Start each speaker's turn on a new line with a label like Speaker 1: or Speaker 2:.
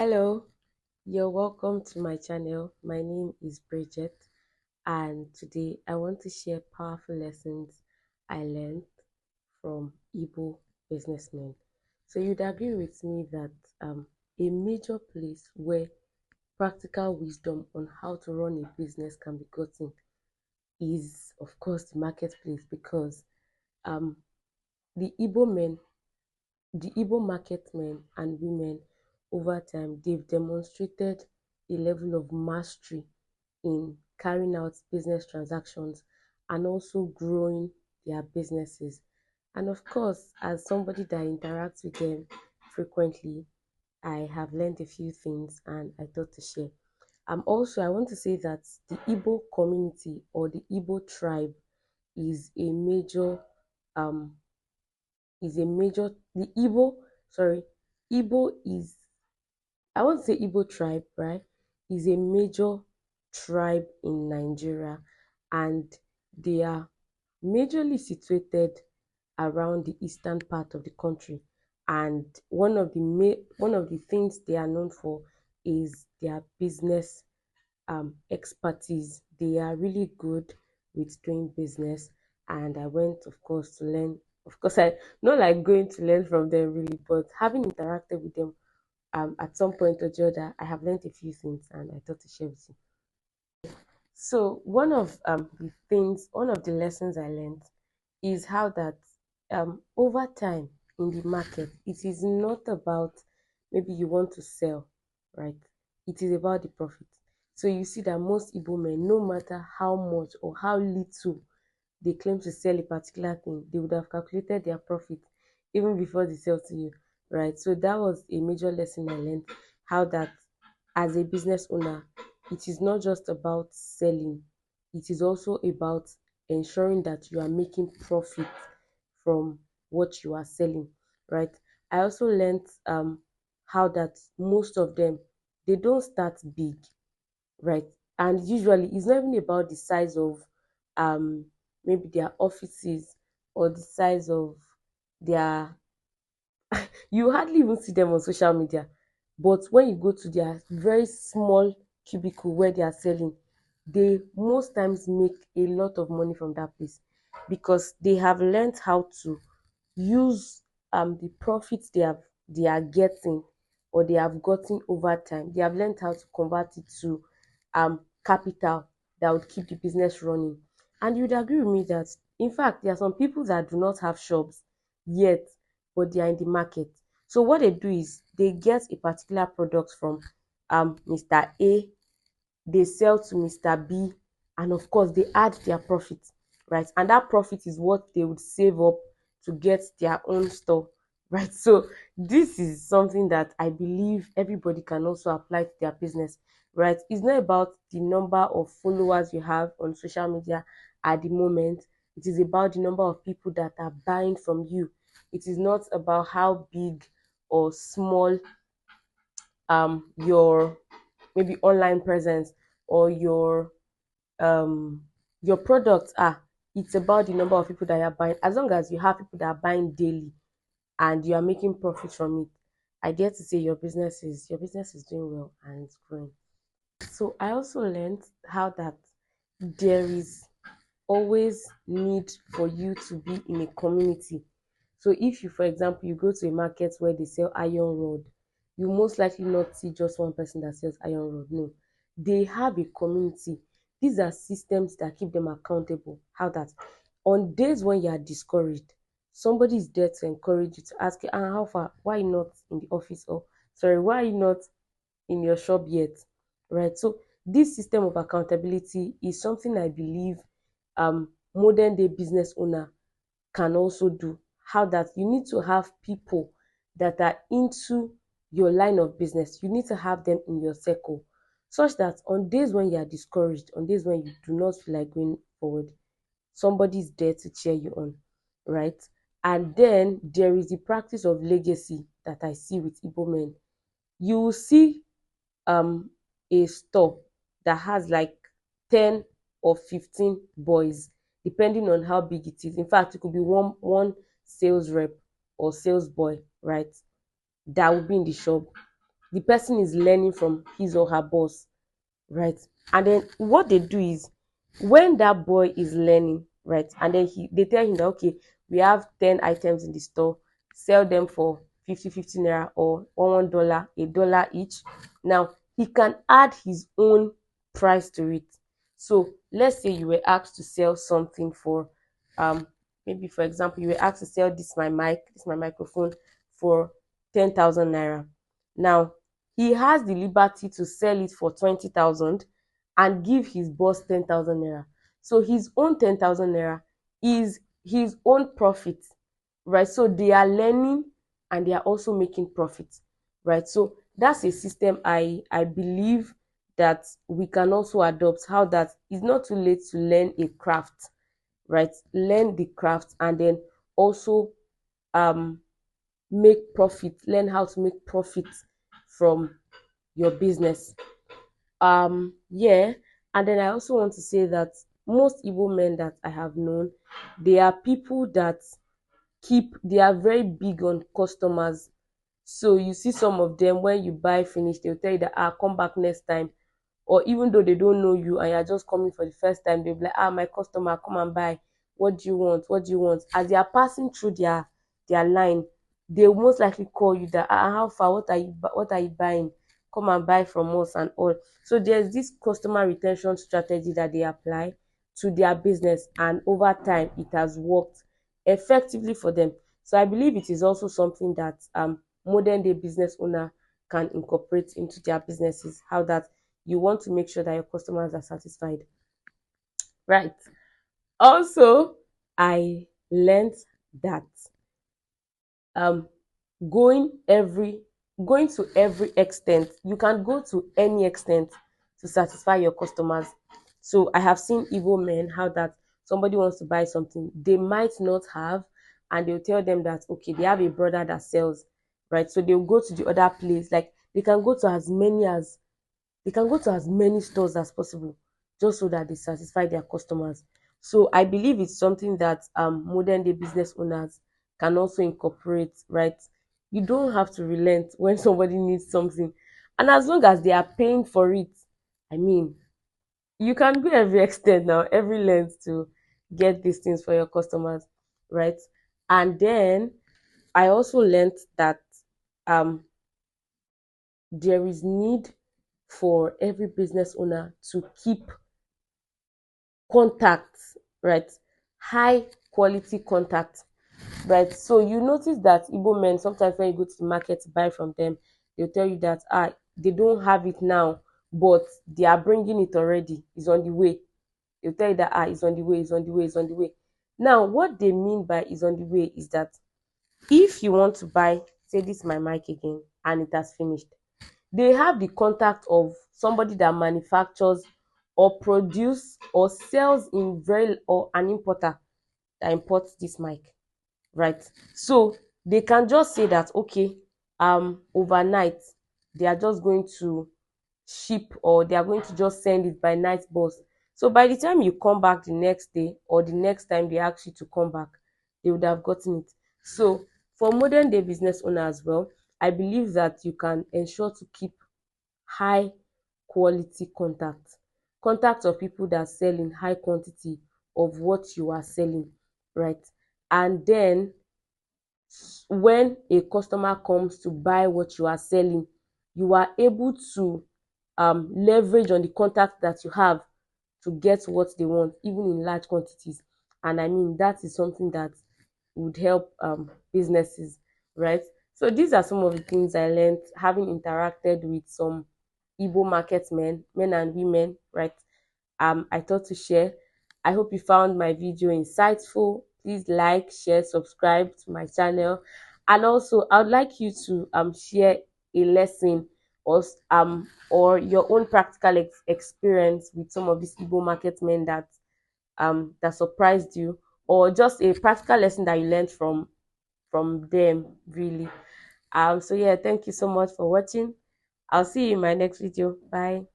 Speaker 1: Hello, you're welcome to my channel. My name is Bridget, and today I want to share powerful lessons I learned from Igbo businessmen. So you'd agree with me that a major place where practical wisdom on how to run a business can be gotten is, of course, the marketplace because um, the Igbo men the Igbo market men and women over time, they've demonstrated a level of mastery in carrying out business transactions and also growing their businesses. And of course, as somebody that interacts with them frequently, I have learned a few things and I thought to share. Also, I want to say that the Igbo community or the Igbo tribe is a major um, the Igbo is, I want to say Igbo tribe, right? Is a major tribe in Nigeria, and they are majorly situated around the eastern part of the country. And one of the things they are known for is their business expertise. They are really good with doing business, and I went, of course, to learn. Of course, I not like going to learn from them really, but having interacted with them at some point or the other, I have learned a few things, and I thought to share with you. So one of the lessons I learned is how that over time in the market, it is not about maybe you want to sell, right? It is about the profit. So you see that most Igbo men, no matter how much or how little they claim to sell a particular thing, they would have calculated their profit even before they sell to you, right? So that was a major lesson I learned, how that as a business owner, it is not just about selling, it is also about ensuring that you are making profit from what you are selling, right? I also learned how that most of them, they don't start big, right? And usually it's not even about the size of um maybe their offices or the size of their you hardly even see them on social media. But when you go to their very small cubicle where they are selling, they most times make a lot of money from that place because they have learned how to use the profits they are getting or they have gotten over time. They have learned how to convert it to capital that would keep the business running. And you'd agree with me that in fact there are some people that do not have shops yet, but they are in the market. So what they do is they get a particular product from Mr. A, they sell to Mr. B, and of course they add their profit, right? And that profit is what they would save up to get their own store, right? So this is something that I believe everybody can also apply to their business, right? It's not about the number of followers you have on social media at the moment. It is about the number of people that are buying from you. It is not about how big or small your maybe online presence or um your products are. It's about the number of people that are buying. As long as you have people that are buying daily and you are making profit from it, I get to say your business is doing well and it's growing. So I also learned how that there is always need for you to be in a community. So if you, for example, you go to a market where they sell iron rod, you most likely not see just one person that sells iron rod. No, they have a community. These are systems that keep them accountable. How that on days when you are discouraged, somebody is there to encourage you to ask you, how far? Why you not in the office? Or sorry, why are you not in your shop yet? Right. So this system of accountability is something I believe modern day business owner can also do. How that you need to have people that are into your line of business, you need to have them in your circle such that on days when you are discouraged, on days when you do not feel like going forward, somebody is there to cheer you on, right? And then there is the practice of legacy that I see with Igbo men. You will see um a store that has like 10 or 15 boys depending on how big it is. In fact, it could be one sales rep or sales boy, right? That will be in the shop. the person is learning from his or her boss, right? And then what they do is, when that boy is learning, right, and then they tell him that, okay, we have 10 items in the store, sell them for 50 naira, or $1, $1 each. Now he can add his own price to it. So let's say you were asked to sell something for, um maybe for example, you were asked to sell this my microphone for 10,000 naira. Now he has the liberty to sell it for 20,000 and give his boss 10,000 naira. So his own 10,000 naira is his own profit, right? So they are learning and they are also making profit, right? So that's a system I believe that we can also adopt. How that it's not too late to learn a craft, right? Learn the craft and then also um make profit, learn how to make profit from your business. Yeah. And then I also want to say that most Igbo men that I have known, they are people that they are very big on customers. So you see some of them, when you buy finish, they'll tell you that, come back next time. Or even though they don't know you and you're just coming for the first time, they'll be like, my customer, come and buy. What do you want? What do you want? As they are passing through their line, they will most likely call you that, how far, what are you buying? Come and buy from us and all. So there's this customer retention strategy that they apply to their business, and over time it has worked effectively for them. So I believe it is also something that modern day business owner can incorporate into their businesses. How that you want to make sure that your customers are satisfied, right? Also, I learned that um going every going to every extent, you can go to any extent to satisfy your customers. So I have seen evil men, how that somebody wants to buy something they might not have, and they'll tell them that, okay, they have a brother that sells, right? So they'll go to the other place, like they can go to as many stores as possible, just so that they satisfy their customers. So I believe it's something that modern day business owners can also incorporate, right? You don't have to relent when somebody needs something. And as long as they are paying for it, I mean, you can go every extent now, every length to get these things for your customers, right? And then I also learned that um there is need for every business owner to keep contacts, right? High quality contact, right? So you notice that Igbo men, sometimes when you go to the market to buy from them, they'll tell you that they don't have it now, but they are bringing it already. It's on the way. They'll tell you that it's on the way, it's on the way, it's on the way. Now, what they mean by is on the way is that if you want to buy, say this is my mic again, and it has finished, they have the contact of somebody that manufactures or produce or sells in very, or an importer that imports this mic, right? So they can just say that, okay, overnight they are just going to ship, or they are going to just send it by night bus. So by the time you come back the next day, or the next time they ask you to come back, they would have gotten it. So for modern day business owner as well, I believe that you can ensure to keep high quality contact of people that sell in high quantity of what you are selling, right? And then when a customer comes to buy what you are selling, you are able to leverage on the contact that you have to get what they want, even in large quantities. And I mean, that is something that would help businesses, right? So these are some of the things I learned having interacted with some Igbo market men and women, right? I thought to share. I hope you found my video insightful. Please like, share, subscribe to my channel. And also, I would like you to share a lesson, or your own practical experience with some of these Igbo market men that surprised you, or just a practical lesson that you learned from them, really. So yeah, thank you so much for watching. I'll see you in my next video. Bye.